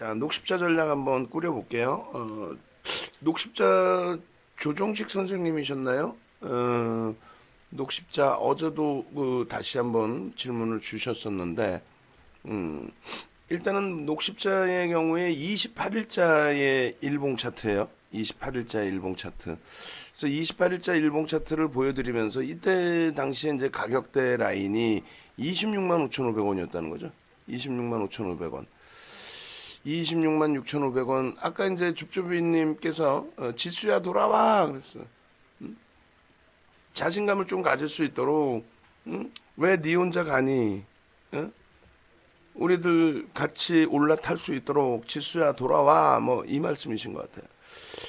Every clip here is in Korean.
자, 녹십자 전략 한번 꾸려볼게요. 녹십자 조정식 선생님이셨나요? 녹십자 어제도 다시 한번 질문을 주셨었는데, 일단은 녹십자의 경우에 28일자의 일봉 차트예요. 28일자 일봉 차트. 그래서 28일자 일봉 차트를 보여드리면서 이때 당시에 이제 가격대 라인이 26만 5,500원이었다는 거죠. 26만 5,500원. 26만 6,500원. 아까 이제 줍줍이님께서 지수야 돌아와 그랬어. 자신감을 좀 가질 수 있도록 왜 네 혼자 가니? 우리들 같이 올라탈 수 있도록 지수야 돌아와 뭐 이 말씀이신 것 같아요.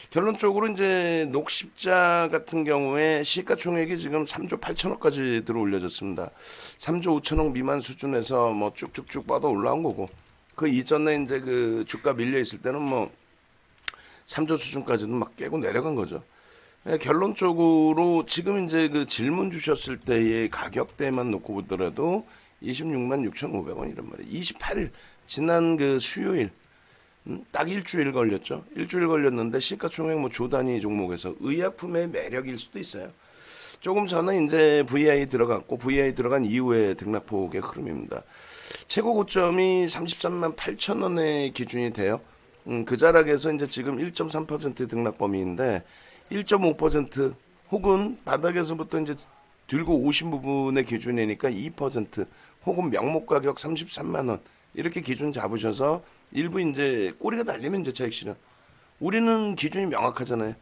결론적으로 이제 녹십자 같은 경우에 시가총액이 지금 3조 8천억까지 들어 올려졌습니다. 3조 5천억 미만 수준에서 뭐 쭉쭉쭉 뻗어 올라온 거고, 그 이전에 이제 그 주가 밀려 있을 때는 뭐 3조 수준까지는 막 깨고 내려간 거죠. 결론적으로 지금 이제 그 질문 주셨을 때의 가격대만 놓고 보더라도 26만 6,500원이란 말이에요. 28일 지난 그 수요일 딱 일주일 걸렸죠. 일주일 걸렸는데 시가총액 뭐 조 단위 종목에서 의약품의 매력일 수도 있어요. 조금 전에 이제 VI 들어갔고 VI 들어간 이후에 등락폭의 흐름입니다. 최고 고점이 33만 8천 원의 기준이 돼요. 그 자락에서 이제 지금 1.3% 등락 범위인데 1.5% 혹은 바닥에서부터 이제 들고 오신 부분의 기준이니까 2% 혹은 명목 가격 33만 원 이렇게 기준 잡으셔서 일부 이제 꼬리가 달리면 이제 차익 실현. 우리는 기준이 명확하잖아요.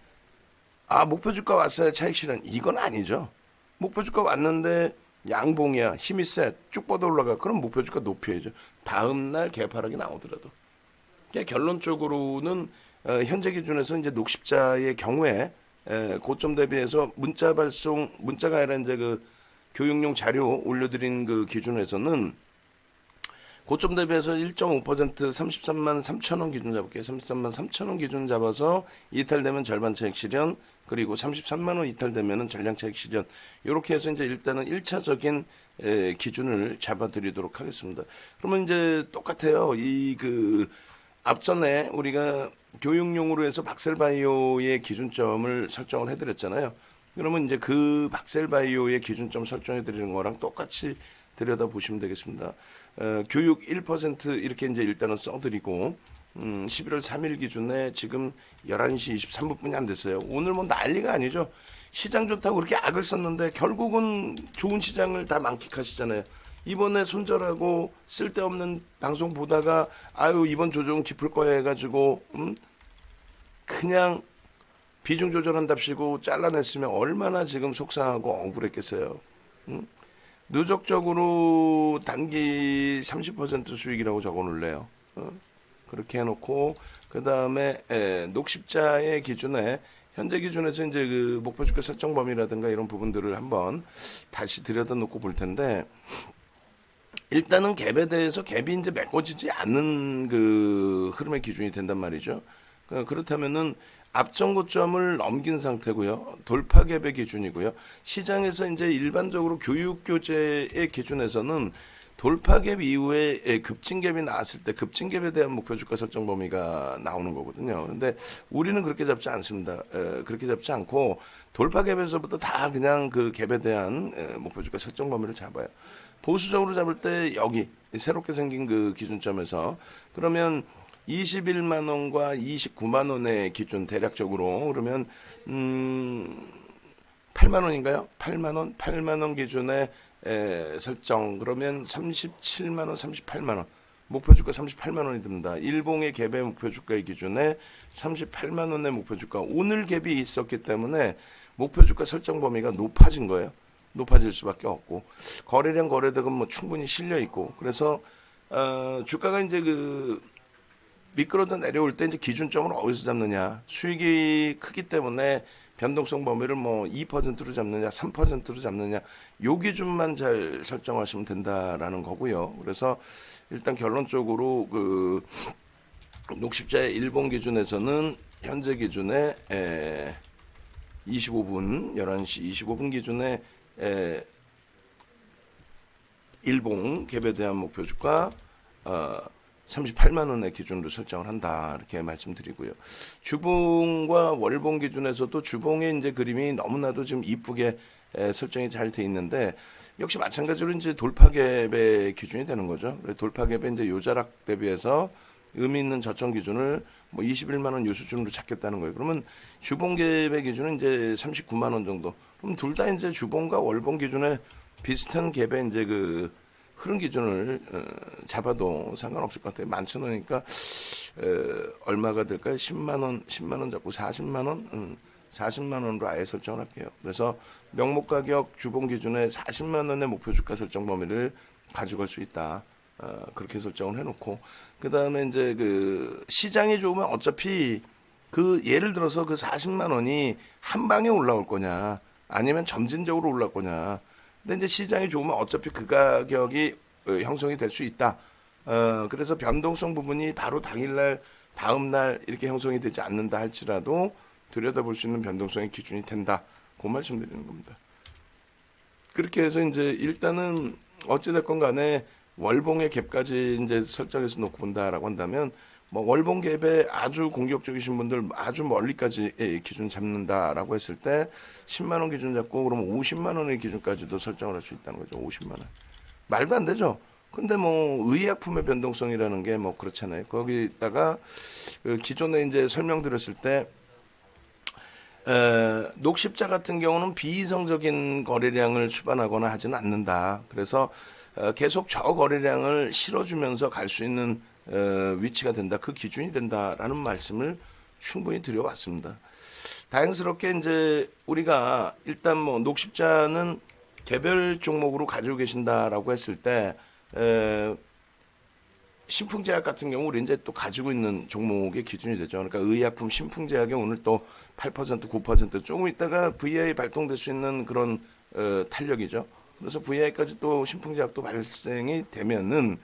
아, 목표 주가 왔어요. 차익 실현. 이건 아니죠. 목표 주가 왔는데 양봉이야. 힘이 세. 쭉 뻗어 올라가. 그럼 목표 주가 높여야죠. 다음 날 개파락이 나오더라도. 그러니까 결론적으로는 현재 기준에서 이제 녹십자의 경우에 고점 대비해서 문자 발송, 문자가 아니라 이제 그 교육용 자료 올려드린 그 기준에서는 고점 대비해서 1.5% 33만 3천 원 기준 잡을게요. 33만 3천 원 기준 잡아서 이탈되면 절반 차익 실현, 그리고 33만 원 이탈되면은 전량 차익 실현. 이렇게 해서 이제 일단은 1차적인 기준을 잡아드리도록 하겠습니다. 그러면 이제 똑같아요. 이 그 앞전에 우리가 교육용으로 해서 박셀바이오의 기준점을 설정을 해드렸잖아요. 그러면 이제 그 박셀바이오의 기준점 설정해드리는 거랑 똑같이 들여다보시면 되겠습니다. 교육 1% 이렇게 이제 일단은 써드리고 11월 3일 기준에 지금 11시 23분뿐이 안 됐어요. 오늘 뭐 난리가 아니죠. 시장 좋다고 그렇게 악을 썼는데 결국은 좋은 시장을 다 만끽하시잖아요. 이번에 손절하고 쓸데없는 방송 보다가 아유 이번 조정은 깊을 거야 해가지고 그냥 비중 조절한답시고 잘라냈으면 얼마나 지금 속상하고 억울했겠어요. 누적적으로 단기 30% 수익이라고 적어놓을래요. 그렇게 해놓고 그 다음에 녹십자의 기준에 현재 기준에서 이제 그 목표 주가 설정 범위라든가 이런 부분들을 한번 다시 들여다놓고 볼 텐데, 일단은 갭에 대해서 갭이 이제 메꿔지지 않는 그 흐름의 기준이 된단 말이죠. 그렇다면은 앞전 고점을 넘긴 상태고요. 돌파 갭의 기준이고요. 시장에서 이제 일반적으로 교육 교재의 기준에서는 돌파 갭 이후에 급진 갭이 나왔을 때 급진 갭에 대한 목표 주가 설정 범위가 나오는 거거든요. 근데 우리는 그렇게 잡지 않습니다. 그렇게 잡지 않고 돌파 갭에서부터 다 그냥 그 갭에 대한 목표 주가 설정 범위를 잡아요. 보수적으로 잡을 때 여기 새롭게 생긴 그 기준점에서 그러면 21만 원과 29만 원의 기준 대략적으로 그러면 8만 원인가요? 8만 원 기준에 설정 그러면 37만 원, 38만 원. 목표 주가 38만 원이 듭니다. 일봉의 갭의 목표 주가의 기준에 38만 원의 목표 주가. 오늘 갭이 있었기 때문에 목표 주가 설정 범위가 높아진 거예요. 높아질 수밖에 없고 거래량 거래대금 뭐 충분히 실려 있고 그래서 주가가 이제 그 미끄러져 내려올 때 이제 기준점을 어디서 잡느냐. 수익이 크기 때문에 변동성 범위를 뭐 2%로 잡느냐, 3%로 잡느냐. 요 기준만 잘 설정하시면 된다라는 거고요. 그래서 일단 결론적으로 그 녹십자의 일본 기준에서는 현재 기준에 25분, 11시 25분 기준에 일봉 갭에 대한 목표 주가 38만 원의 기준으로 설정을 한다 이렇게 말씀드리고요. 주봉과 월봉 기준에서도 주봉의 이제 그림이 너무나도 좀 이쁘게 설정이 잘 돼 있는데 역시 마찬가지로 이제 돌파갭의 기준이 되는 거죠. 돌파갭의 이제 요자락 대비해서 의미 있는 저점 기준을 뭐 21만 원 요 수준으로 잡겠다는 거예요. 그러면 주봉갭의 기준은 이제 39만 원 정도. 그럼 둘 다 이제 주봉과 월봉 기준에 비슷한 갭의 이제 그 흐름 기준을 잡아도 상관없을 것 같아요. 11,000원이니까 얼마가 될까요? 10만 원 잡고 40만 원? 40만 원으로 아예 설정을 할게요. 그래서 명목 가격 주봉 기준에 40만 원의 목표 주가 설정 범위를 가져갈 수 있다. 그렇게 설정을 해놓고 그 다음에 이제 그 시장이 좋으면 어차피 그 예를 들어서 그 40만 원이 한 방에 올라올 거냐 아니면 점진적으로 올라올 거냐. 근데 이제 시장이 좋으면 어차피 그 가격이 형성이 될 수 있다. 그래서 변동성 부분이 바로 당일날 다음날 이렇게 형성이 되지 않는다 할지라도 들여다볼 수 있는 변동성의 기준이 된다. 그 말씀드리는 겁니다. 그렇게 해서 이제 일단은 어찌됐건 간에 월봉의 갭까지 이제 설정해서 놓고 본다라고 한다면 뭐 월봉 갭에 아주 공격적이신 분들 아주 멀리까지 기준 잡는다라고 했을 때 10만 원 기준 잡고 그러면 50만 원의 기준까지도 설정을 할 수 있다는 거죠. 50만 원. 말도 안 되죠. 근데 뭐 의약품의 변동성이라는 게 뭐 그렇잖아요. 거기다가 그 기존에 이제 설명드렸을 때 녹십자 같은 경우는 비이성적인 거래량을 수반하거나 하지는 않는다. 그래서 계속 저 거래량을 실어주면서 갈 수 있는 위치가 된다. 그 기준이 된다라는 말씀을 충분히 드려왔습니다. 다행스럽게 이제 우리가 일단 뭐 녹십자는 개별 종목으로 가지고 계신다라고 했을 때 신풍제약 같은 경우 우리 이제 또 가지고 있는 종목의 기준이 되죠. 그러니까 의약품 신풍제약이 오늘 또 8% 9% 조금 있다가 VI 발동될 수 있는 그런 탄력이죠. 그래서 VI까지 또 신풍제약도 발생이 되면은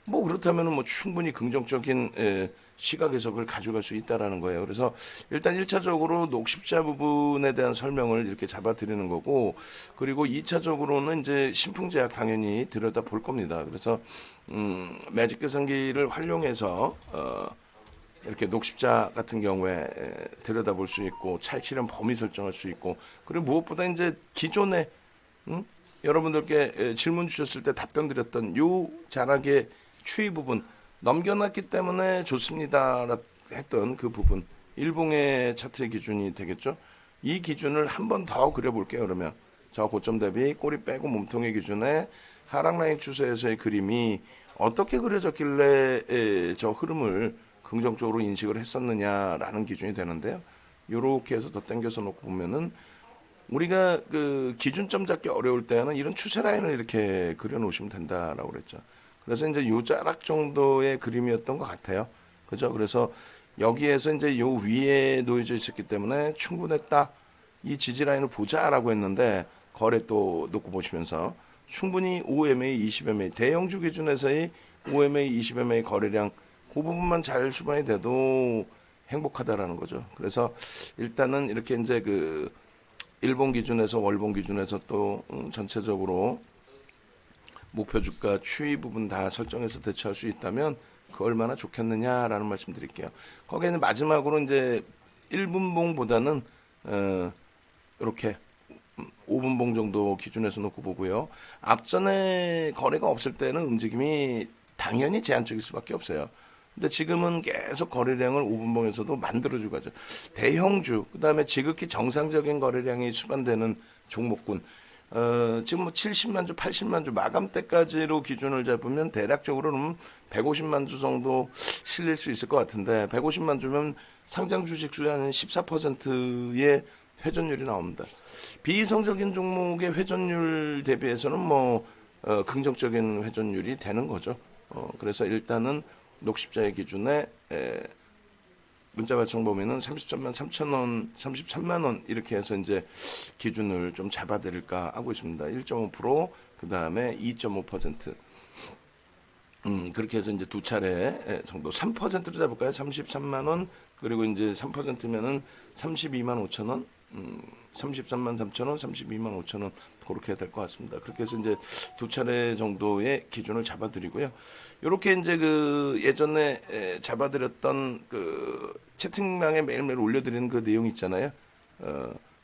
뭐 그렇다면은 뭐 충분히 긍정적인 시각 해석을 가져갈 수 있다라는 거예요. 그래서 일단 1차적으로 녹십자 부분에 대한 설명을 이렇게 잡아드리는 거고, 그리고 2차적으로는 이제 신풍제약 당연히 들여다 볼 겁니다. 그래서 매직 계산기를 활용해서 이렇게 녹십자 같은 경우에 들여다 볼 수 있고 차익 실현 범위 설정할 수 있고, 그리고 무엇보다 이제 기존에 여러분들께 질문 주셨을 때 답변 드렸던 요 자락의 추이 부분 넘겨놨기 때문에 좋습니다 했던 그 부분, 일봉의 차트의 기준이 되겠죠. 이 기준을 한 번 더 그려볼게요. 그러면 저 고점 대비 꼬리 빼고 몸통의 기준에 하락 라인 추세에서의 그림이 어떻게 그려졌길래 저 흐름을 긍정적으로 인식을 했었느냐라는 기준이 되는데요. 요렇게 해서 더 당겨서 놓고 보면은 우리가 그 기준점 잡기 어려울 때는 이런 추세 라인을 이렇게 그려 놓으시면 된다라고 그랬죠. 그래서 이제 요 자락 정도의 그림이었던 것 같아요. 그죠? 그래서 여기에서 이제 요 위에 놓여져 있었기 때문에 충분했다. 이 지지 라인을 보자라고 했는데 거래 또 놓고 보시면서 충분히 5MA, 20MA 대형주 기준에서의 5MA, 20MA 거래량 그 부분만 잘 수반이 돼도 행복하다라는 거죠. 그래서 일단은 이렇게 이제 그 일본 기준에서 월본 기준에서 또 전체적으로 목표 주가 추이 부분 다 설정해서 대처할 수 있다면 그 얼마나 좋겠느냐라는 말씀 드릴게요. 거기에는 마지막으로 이제 1분봉보다는 이렇게 5분봉 정도 기준에서 놓고 보고요. 앞전에 거래가 없을 때는 움직임이 당연히 제한적일 수밖에 없어요. 근데 지금은 계속 거래량을 5분봉에서도 만들어주고 가죠. 대형주, 그 다음에 지극히 정상적인 거래량이 수반되는 종목군, 지금 뭐 70만 주, 80만 주 마감 때까지로 기준을 잡으면 대략적으로는 150만 주 정도 실릴 수 있을 것 같은데 150만 주면 상장 주식 수의 한 14%의 회전율이 나옵니다. 비이성적인 종목의 회전율 대비해서는 뭐 긍정적인 회전율이 되는 거죠. 그래서 일단은 녹십자의 기준에 문자 발송 범위는 33만 3천 원, 33만 원 이렇게 해서 이제 기준을 좀 잡아드릴까 하고 있습니다. 1.5%, 그 다음에 2.5%. 그렇게 해서 이제 두 차례 정도 3%로 잡을까요? 33만 원, 그리고 이제 3%면은 32만 5천 원, 33만 3천 원, 32만 5천 원 그렇게 될 것 같습니다. 그렇게 해서 이제 두 차례 정도의 기준을 잡아드리고요. 이렇게 이제 그 예전에 잡아드렸던 그 채팅방에 매일매일 올려드리는 그 내용 있잖아요.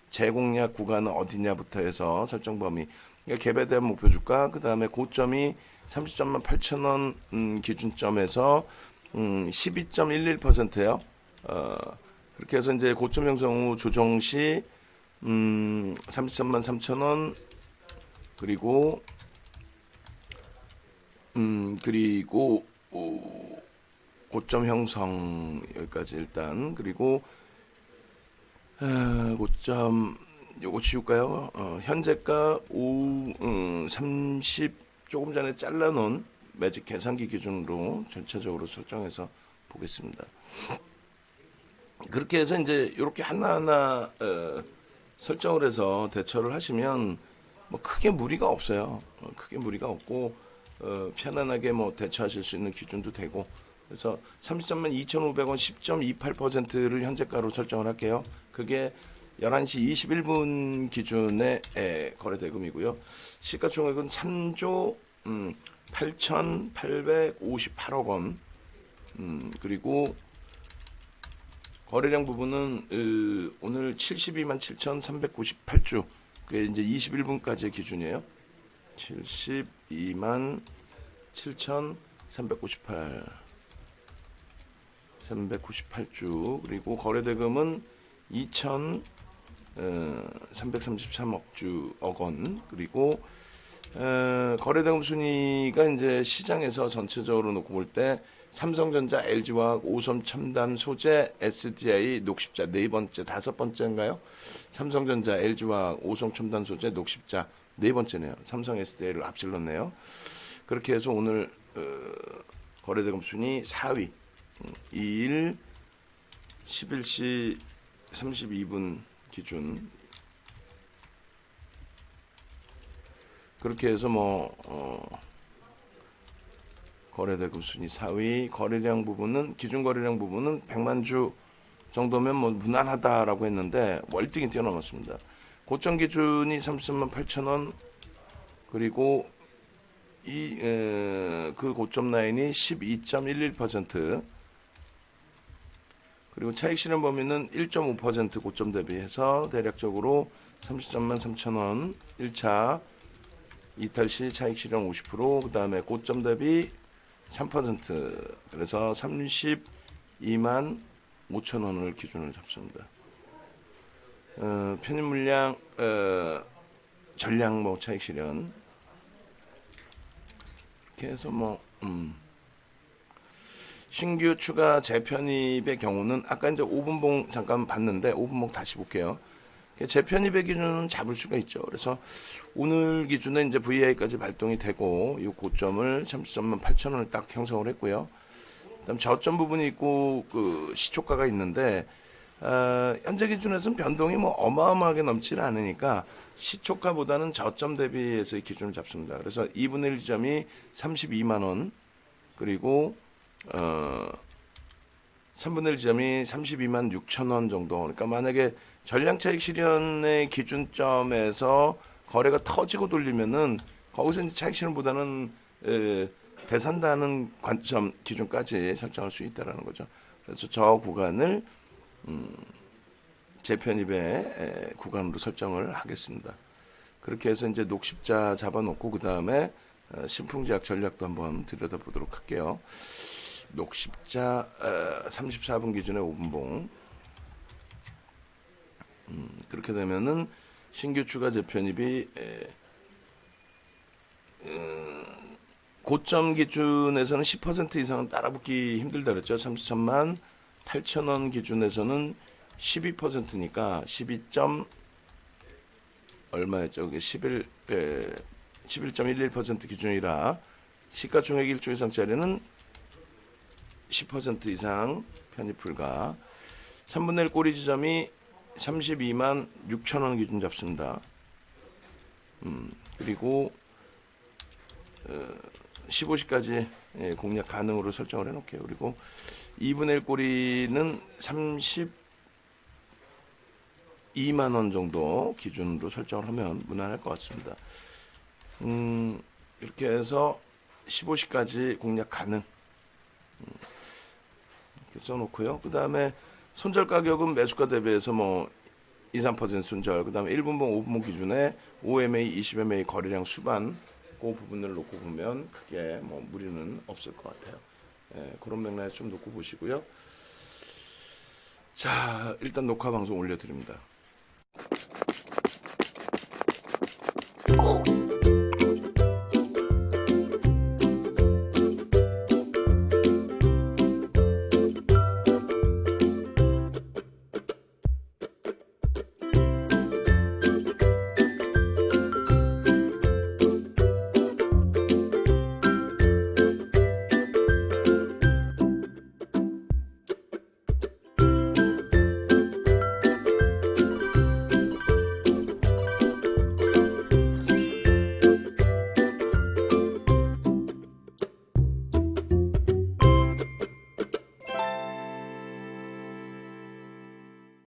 재공략 구간은 어디냐부터 해서 설정 범위, 그러니까 개별에 대한 목표 주가, 그 다음에 고점이 30만 8천 원 기준점에서 12.11%예요. 그렇게 해서 이제 고점 형성 후 조정 시 33만 3천 원, 그리고 고점 형성 여기까지 일단, 그리고 고점 요거 지울까요? 현재가 30 조금 전에 잘라놓은 매직 계산기 기준으로 전체적으로 설정해서 보겠습니다. 그렇게 해서 이제 이렇게 하나하나 설정을 해서 대처를 하시면 뭐 크게 무리가 없어요. 크게 무리가 없고 편안하게 뭐 대처하실 수 있는 기준도 되고, 그래서 33만 2,500원 10.28%를 현재가로 설정을 할게요. 그게 11시 21분 기준의 거래대금이고요. 시가총액은 3조 8,858억 원. 그리고 거래량 부분은 오늘 72만 7,398주. 그게 이제 21분까지의 기준이에요. 72만 398주. 그리고 거래대금은 2,333억 원. 그리고 거래대금 순위가 이제 시장에서 전체적으로 놓고 볼 때 삼성전자, LG화학, 오섬첨단 소재, SDI, 녹십자 네 번째, 다섯 번째인가요? 삼성전자, LG화학, 오섬첨단 소재, 녹십자 네 번째네요. 삼성 SDI를 앞질렀네요. 그렇게 해서 오늘 거래대금 순위 4위, 2일 11시 32분 기준. 그렇게 해서 거래대금 순위 4위, 거래량 부분은, 기준 거래량 부분은 100만 주 정도면 뭐 무난하다라고 했는데 월등히 뛰어넘었습니다. 고점 기준이 33만 8천 원, 그리고 그 고점 라인이 12.11%, 그리고 차익 실현 범위는 1.5% 고점 대비해서 대략적으로 33만 3천 원 1차, 이탈 시 차익 실현 50%, 그 다음에 고점 대비 3%, 그래서 32만 5천 원을 기준으로 잡습니다. 편입 물량, 전량 차익 실현. 이렇게 해서 신규 추가 재편입의 경우는 아까 이제 5분봉 잠깐 봤는데 5분봉 다시 볼게요. 재편입의 기준은 잡을 수가 있죠. 그래서 오늘 기준에 이제 VI까지 발동이 되고 이 고점을 33만 8천 원을 딱 형성을 했고요. 그다음 저점 부분이 있고 그 시초가가 있는데 현재 기준에서는 변동이 어마어마하게 넘지는 않으니까 시초가보다는 저점 대비해서 기준을 잡습니다. 그래서 2분의 1 지점이 32만 원, 그리고 3분의 1 지점이 32만 6천 원 정도. 그러니까 만약에 전량차익 실현의 기준점에서 거래가 터지고 돌리면은 거기서 이제 차익 실현보다는 대산다는 관점 기준까지 설정할 수 있다라는 거죠. 그래서 저 구간을 재편입의 구간으로 설정을 하겠습니다. 그렇게 해서 이제 녹십자 잡아놓고 그 다음에 신풍제약 전략도 한번 들여다보도록 할게요. 녹십자 34분 기준의 5분봉. 그렇게 되면은 신규 추가 재편입이 고점 기준에서는 10% 이상은 따라붙기 힘들다 그랬죠. 33만 8천 원 기준에서는 12%니까 12점 얼마였죠? 11.11% 기준이라 시가총액 1조 이상짜리는 10% 이상 편입 불가. 3분의 1 꼬리 지점이 32만 6천 원 기준 잡습니다. 그리고 15시까지 공략 가능으로 설정을 해놓을게요. 그리고 2분의 1 꼬리는 32만 2만 원 정도 기준으로 설정을 하면 무난할 것 같습니다. 이렇게 해서 15시까지 공략 가능. 이렇게 써놓고요. 그 다음에 손절 가격은 매수가 대비해서 뭐 2, 3% 손절, 그 다음에 1분봉, 5분봉 기준에 5MA, 20MA 거래량 수반, 그 부분을 놓고 보면 크게 뭐 무리는 없을 것 같아요. 예, 그런 맥락에 좀 놓고 보시고요. 자, 일단 녹화 방송 올려드립니다.